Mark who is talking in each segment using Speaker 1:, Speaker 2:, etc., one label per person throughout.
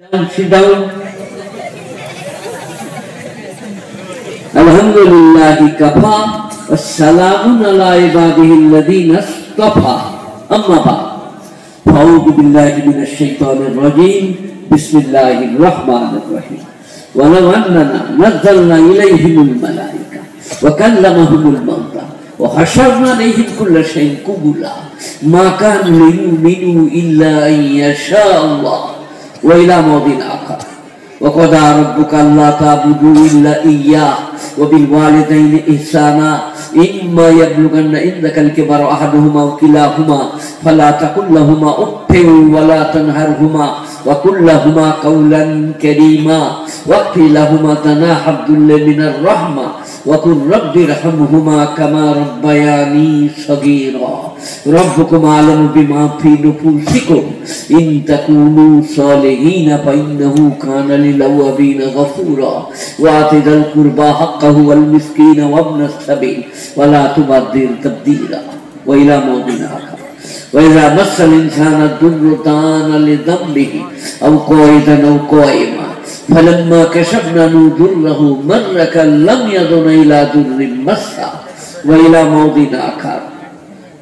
Speaker 1: Sit down. Alhamdulillahi kafa wassalamun ala ibadihi alladhina istafa. Amma ba'd. A'udhu billahi minash shaitanir rajim. Bismillahir rahmanir rahim. Wa law annana nazzalna ilayhimul malaika wa kallamahumul mauta wa hasharna alayhim kulla shay'in qubula ma kana liyu'minu illa an yasha Allah. وإلى موضع آخر وقضى ربك ألا تعبدوا إلا إياه وبالوالدين إحسانا إما يبلغن عندك الكبر أحدهما أو كلاهما فلا تقل لهما أف ولا تنهرهما وقل لهما قولا كريما واغفر لهما جناح الذل من الرحمة وقل رب ارحمهما كما ربياني صغيرا ربكم أعلم بما في نفوسكم إن تكونوا صالحين فإنه كان للأوابين غفورا وآت ذا القربى حقه والمسكين وابن السبيل ولا تبذر تبذيرا وإلى موضع آخر وإذا مس الإنسان الضر دعانا لذنبه أو قائدا أو قائما فلما كشفنا ضره مر كأن لم يدن إلى ضر مسه وإلى موضع آخر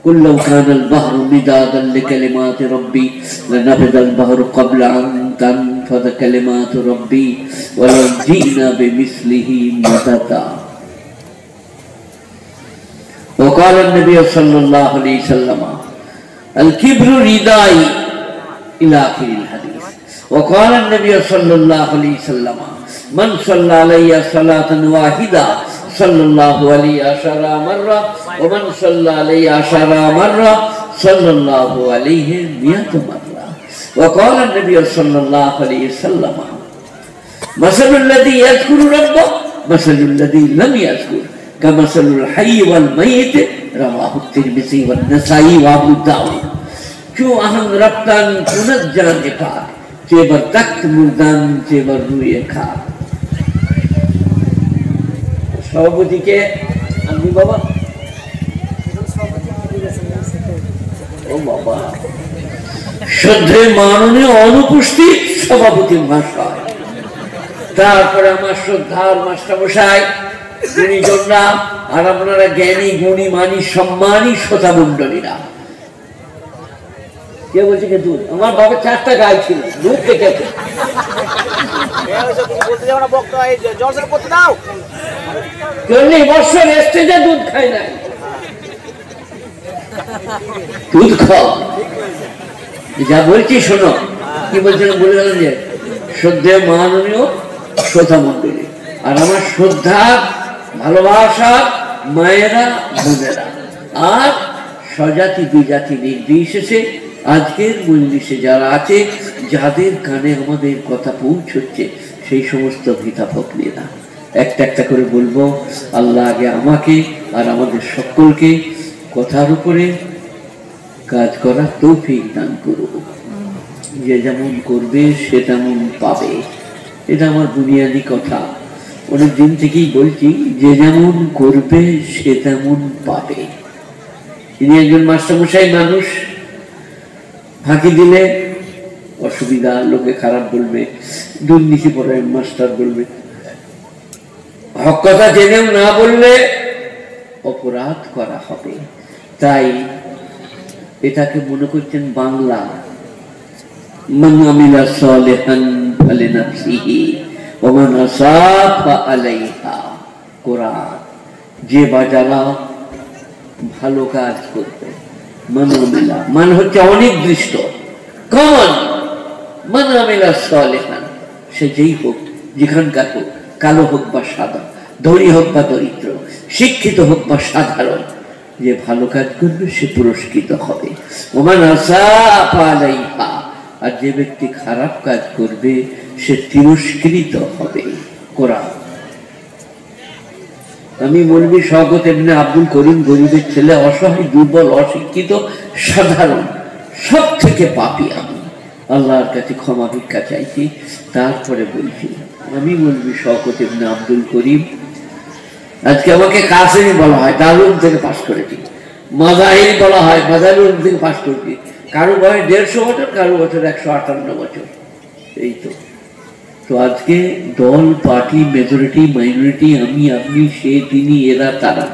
Speaker 1: قل لو كان البحر مدادا لكلمات ربي لنفد البحر قبل أن تنفذ كلمات ربي ولو جئنا بمثله مددا وقال النبي صلى الله عليه وسلم الكبر ردائي إلى آخر الحديث وقال النبي صلى الله عليه وسلم من صلى علي صلاة واحدة صلى الله عليه 10 مرة ومن صلى عليه 10 مرة صلى الله عليه 100 مرة وقال النبي صلى الله عليه وسلم مثل الذي يذكر ربه مثل الذي لم يذكر كمثل الحي والميت رواه الترمذي والنسائي وابو داود क्यों अहम रफ्तान पुनर्जान एकार चेबर तख्त मुर्दान चेबर रुए खार सभापति के আমি বাবা ও বাবা শ্রদ্ধেয় মাননীয় অনুপস্থিত সভাপতি মহাশয় তারপরে আমার শ্রদ্ধার মাস্টারমশাই তিনি জন্যা আর আপনারা জ্ঞানী গুণী মানী সম্মানী শ্রোতা মণ্ডলীরা কে বলছে কে দুধ আমার বাবার 4টা গাই ছিল দুধ থেকে দুধ খায় না দুধ খাও যা বলছি শোনো কি বলছেন বলে গেলেন যে শ্রদ্ধেয় মাননীয় শ্রোতা মণ্ডলী আর আমার শ্রদ্ধা ভালোবাসা মায়েরা বোনেরা আর স্বজাতি বিজাতি নির্বিশেষে আজকের মজলিসে যারা আছে যাদের কানে আমাদের কথা পৌঁছচ্ছে সেই সমস্ত ভিতাভগ্নীরা একটা একটা করে বলবো আল্লাহ আগে আমাকে আর আমাদের সকলকে কথার উপরে কাজ করার তৌফিক দান করুন যে যেমন করবে সে তেমন পাবে এটা আমার বুনিয়াদি কথা অনেক দিন থেকেই বলছি যে যেমন করবে সে তেমন পাবে তিনি একজন মাস্টারমশাই মানুষ ফাঁকি দিলে অসুবিধা লোকে খারাপ বলবে দুর্নীতি পরায়ণ মাস্টার বলবে হক কথা জেনেও না বললে অপরাধ করা হবে তাই এটাকে মনে করছেন বাংলা মান আমিলা সালিহান ফালিনাফসিহি ওয়া মান আসাআ ফাআলাইহা কোরআন যে বাজারা ভালো কাজ করবে মানমিলা মান হচ্ছে অনির্দিষ্ট কমন মানমিলা সালিহান সে যেই হোক যেখানকার হোক কালো হোক বা সাদা ধনী হোক বা দরিদ্র শিক্ষিত হোক বা সাধারণ যে ভালো কাজ করবে সে পুরস্কৃত হবে ওমান আসাআ ফাআলাইহা আর যে ব্যক্তি খারাপ কাজ করবে সে তিরস্কৃত হবে কোরআন আমি মৌলভী শওকত ইবনে আব্দুল করিম গরিবের ছেলে অসহায় দুর্বল অশিক্ষিত সাধারণ সব থেকে পাপী আমি আল্লাহর কাছে ক্ষমা ভিক্ষা চাইছি তারপরে বলছি আমি মৌলভী শওকত ইবনে আব্দুল করিম আজকে আমাকে কাসেমি বলা হয় দারুল থেকে পাশ করেছি মাজাহির বলা হয় মাজাহির থেকে পাশ করেছি কারো বয়স 150 বছর কারো বছর 158 বছর এই তো তো আজকে দল, পার্টি, মেজরিটি, মাইনরিটি, আমি, আপনি, সে, তিনি, এরা, তারা,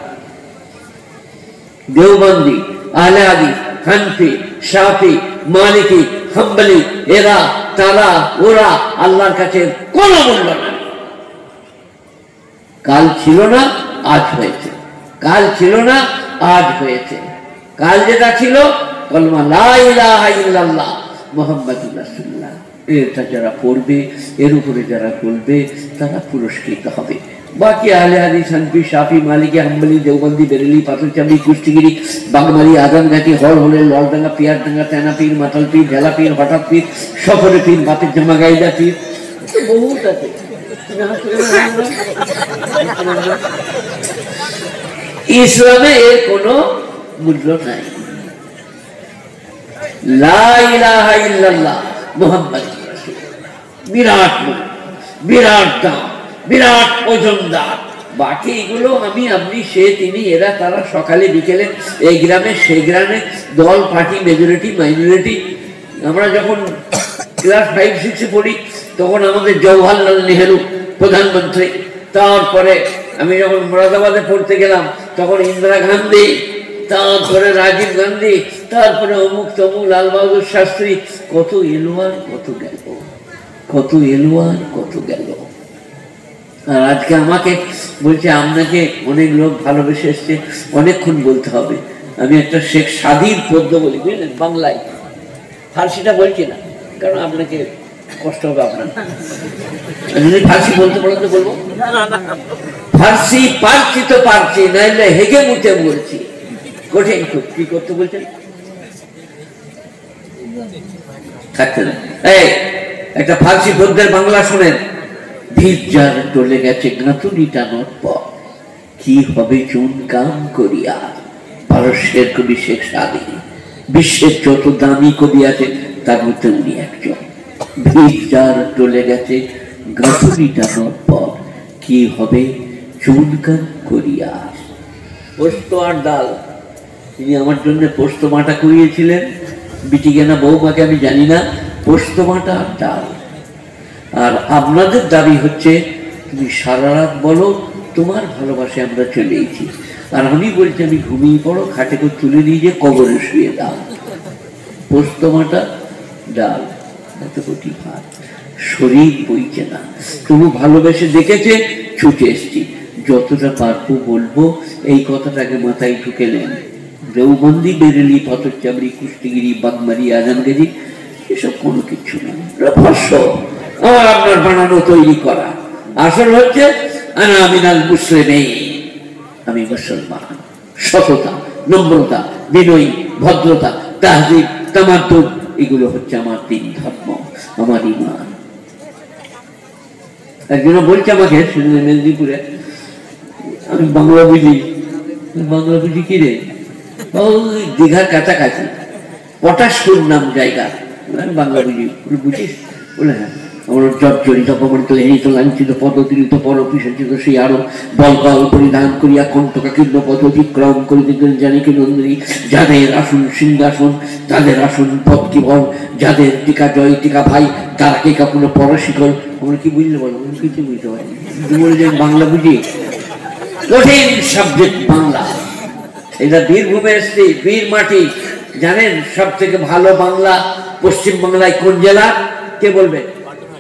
Speaker 1: দেওবন্দি, আহলে হাদিস, হানফি, শাফি, মালিকি, হাম্বলি, এরা, তারা, ওরা, আল্লাহর কাছে কোনো মূল্য নাই। কাল ছিল না, আজ হয়েছে। কাল ছিল না, আজ হয়েছে। কাল যেটা ছিল কলমা লা ইলাহা ইল্লাল্লাহ মুহাম্মাদুর রাসূলুল্লাহ, এটা যারা পড়বে, এর উপরে যারা চলবে, তারা পুরস্কৃত হবে। বাকি আহলে হাদিস, হানফি, শাফি, মালিকি, হাম্বলি, দেওবন্দি, বেরেলি, পাথরচাবড়ি, কুষ্টিগিরি, বাগমারি, আজানঘাটি, হলহলে, ললডাঙ্গা, পিয়ারডাঙ্গা, তেনা পীর, মাতাল পীর, ঢেলা পীর, হঠাৎ পীর, সফরে পীর, বাপের জামা গাইদা পীর, বহুত আছে। ইসলামে এর কোনো মূল্য নাই। লা ইলাহা ইল্লাল্লাহ মুহাম্মাদুর রাসূলুল্লাহ, বিরাট মূল্য, বিরাট দাম, বিরাট ওজনদার। বাকি এগুলো আমি, আপনি, সে, তিনি, এরা, তারা, সকালে বিকেলে এই গ্রামে সেই গ্রামে, দল, পার্টি, মেজরিটি, মাইনরিটি। আমরা যখন ক্লাস 5-6 পড়ি তখন আমাদের জওহরলাল নেহেরু প্রধানমন্ত্রী, তারপরে আমি যখন মুরাদাবাদে পড়তে গেলাম তখন ইন্দিরা গান্ধী, তারপরে রাজীব গান্ধী, তারপরে অমুক তমুক, লাল বাহাদুর শাস্ত্রী, কত এলো আর কত গেল, কত এলো আর কত গেল। আর আজকে আমাকে বলছে আপনাকে অনেক লোক ভালোবেসে এসছে, অনেকক্ষণ বলতে হবে। আমি একটা শেখ সাদির পদ্য বলি, বুঝলেন, বাংলায়, ফার্সিটা বলছি না কারণ আপনাকে কষ্ট হবে। আপনার যদি ফার্সি বলতে পারেন তো বলবো। ফার্সি পারছি তো পারছি, নাইলে হেগে মুতে বলছি, কঠিন খুব। কি করতে বলছেন? থাকতে না। এই একটা ফার্সি পদ্যের বাংলা শোনেন। ভিড় যার টলে গেছে গাঁথুনি টানোর পর, কি হবে চুন কাম করিয়া। পারস্যের কবি শেখ সাদি, বিশ্বের যত দামি কবি আছে তার মধ্যে উনি একজন। ভিড় যার টলে গেছে গাঁথুনি টানোর পর, কি হবে চুন কাম করিয়া। পোস্ত আর ডাল, তিনি আমার জন্য পোস্ত মাটা করিয়েছিলেন। বিটিকে না বৌমাকে আমি জানি না, পোস্ত মাটা আর ডাল। আর আপনাদের দাবি হচ্ছে তুমি সারা রাত বলো তোমার ভালোবাসে আমরা চলেইছি, আর আমি বলছি আমি ঘুমিয়ে পড়ো, খাটে করে তুলে নিয়ে যে কবরে শুয়ে দাও। পোস্ত মাটা ডাল, এত কোটি ভাত, শরীর বইছে না, তবু ভালোবেসে দেখেছে, ছুটে এসছি। যতটা পারবো বলবো, এই কথাটাকে মাথায় ঢুকে নেন। দেওবন্দি, বেরেলি, পাথরচাবড়ি, কুষ্টিগিরি, বাগমারি, আজানগাজি, এসব কোনো কিছু না, রহস্য আমার আপনার বানানো, তৈরি করা। আসল হচ্ছে আমিনাল মুসলিমিন, আমি মুসলমান। সততা, নম্রতা, বিনয়ী, ভদ্রতা, তাহজিব, তামাদ্দুন, এগুলো হচ্ছে আমার তিন ধর্ম, আমার ঈমান। একজন বলছে আমাকে মেদিনীপুরে, আমি বাংলা বুঝি। বাংলা বুঝি কি রে? ওই দীঘার কাছাকাছি পটাশপুর নাম জায়গা, আমি বাংলা বুঝি। বুঝিস? বলে হ্যাঁ। আমার জর্জরিত, অপমানিত, হেনিত, লাঞ্ছিত, পদতিরিত, পরপিশাচিত সেই আরো বলকাল পরিধান করিয়া কণ্ঠকা কীর্ণ পথ অতিক্রম করিতে জানি কি নন্দিনী, যাদের আসন সিংহাসন, তাদের আসন পদ কি বল, যাদের টিকা জয় টিকা ভাই, তারা কে কাপুনো পরশিকল। আমরা কি বুঝলে বলো? কিছু বুঝতে পারি। বলে যে বাংলা বুঝি, কঠিন সাবজেক্ট বাংলা। এটা বীরভূমে এসছে, বীর মাটি। জানেন সব থেকে ভালো বাংলা পশ্চিম বাংলায় কোন জেলা? কে বলবে?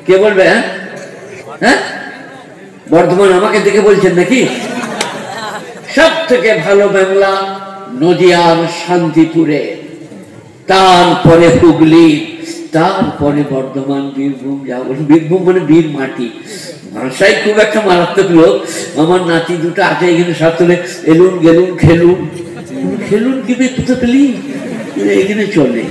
Speaker 1: কে বলবে? হ্যাঁ, বর্ধমান। আমাকে দেখে বলছেন নাকি? সব থেকে ভালো বাংলা নদিয়ার শান্তিপুরে, তারপরে হুগলি, তারপরে বর্ধমান, বীরভূম। যা বল, বীরভূম মানে বীর মাটি। ভাষায় খুব একটা মারাত্মক লোক। আমার নাতি দুটো আছে এখানে, সাথে এলুন গেলুন খেলুন। খেলুন কি পেতে পেলি এখানে চলে,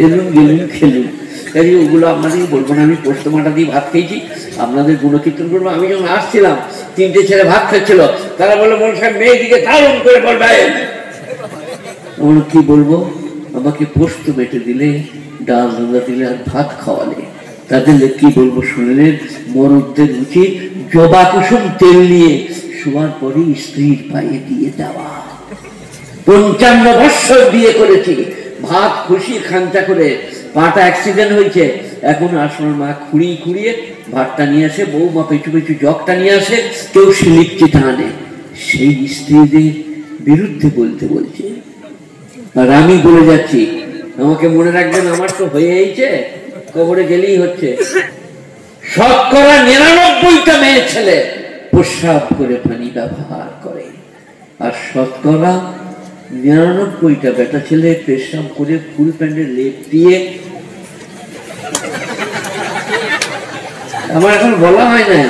Speaker 1: এলুন গেলুন খেলুন। কাজে ওগুলো আপনাদেরকে বলবো না। আমি পোস্ত মাটা দিয়ে ভাত খেয়েছি, আপনাদের গুণকীর্তন করবো। আমি যখন আসছিলাম 3টে ছেলে ভাত খাচ্ছিল, তারা বললো বল সাহেব মেয়েদিকে দারুণ করে বলবে। আমরা কি বলবো? আমাকে পোস্ত বেটে দিলে, ডাল রান্না দিলে, আর ভাত খাওয়ালে, তাদের কি বলবো শুনলেন? মরদদের উচিত জবা কুসুম তেল নিয়ে শোয়ার পরে স্ত্রীর পায়ে দিয়ে দেওয়া। 55 বৎসর বিয়ে করেছি, ভাত খুশি খাঞ্চা করে। পাটা অ্যাক্সিডেন্ট হয়েছে, এখন আসলে মা খুঁড়িয়ে খুঁড়িয়ে ভাতটা নিয়ে আসে, বৌমা পেছু পেছু জগটা নিয়ে আসে, কেউ শিলিকচিটা আনে। সেই স্ত্রীদের বিরুদ্ধে বলতে বলছে। আর আমি বলে যাচ্ছি, আমাকে মনে রাখবেন, আমার তো হয়েইছে, কবরে গেলেই হচ্ছে। ৯৯টা মেয়ে ছেলে প্রস্রাব করে পানি ব্যবহার করে, আর ৯৯টা বেটা ছেলে পেশাব করে ফুল প্যান্টে লেপ দিয়ে। আমার এখন বলা হয় না,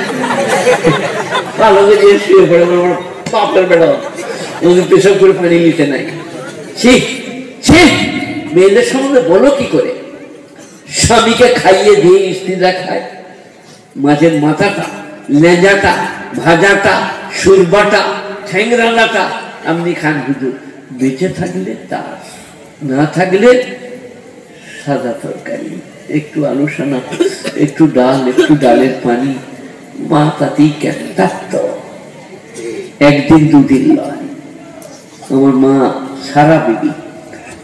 Speaker 1: ভালো যে শুয়ে পড়ে আমার বাপের বেটা ওদের পেশাব করে পানি নিতে নাই। মেয়েদের সম্বন্ধে বলো কি করে? স্বামীকে খাইয়ে দিয়ে স্ত্রীরা খায়, মাছের মাথাটা, লেজাটা, ভাজাটা, সুরবাটা, ঠ্যাংরানাটা আপনি খান হুজুর। বেঁচে থাকলে তার, না থাকলে সাদা তরকারি, একটু আলু সানা, একটু ডাল, একটু ডালের পানি, মা তাতেই কেন থাকত। একদিন দুদিন নয়। আমার মা সারা বিবি,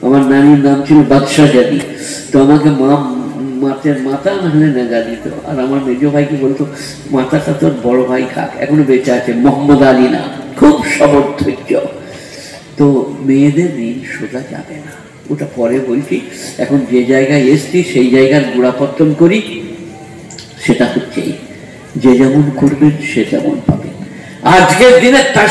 Speaker 1: আমার নানির নাম ছিল বাদশাহ জাদি, তো আমাকে মা মাছের মাথা না হলে নেগা দিত। আর আমার মেজ ভাইকে বলতো মাথাটা তোর বড় ভাই খাক, এখনো বেঁচে আছে, মোহাম্মদ আলী না, খুব সমর্থ্য। তো মেয়েদের ঋণ সোজা যাবে না, ওটা পরে বলছি। এখন যে জায়গায় এসছি সেই জায়গার গোড়াপত্তন করি। সেটা হচ্ছে যে যেমন করবেন সে তেমন পাবে। আজকের দিনে তার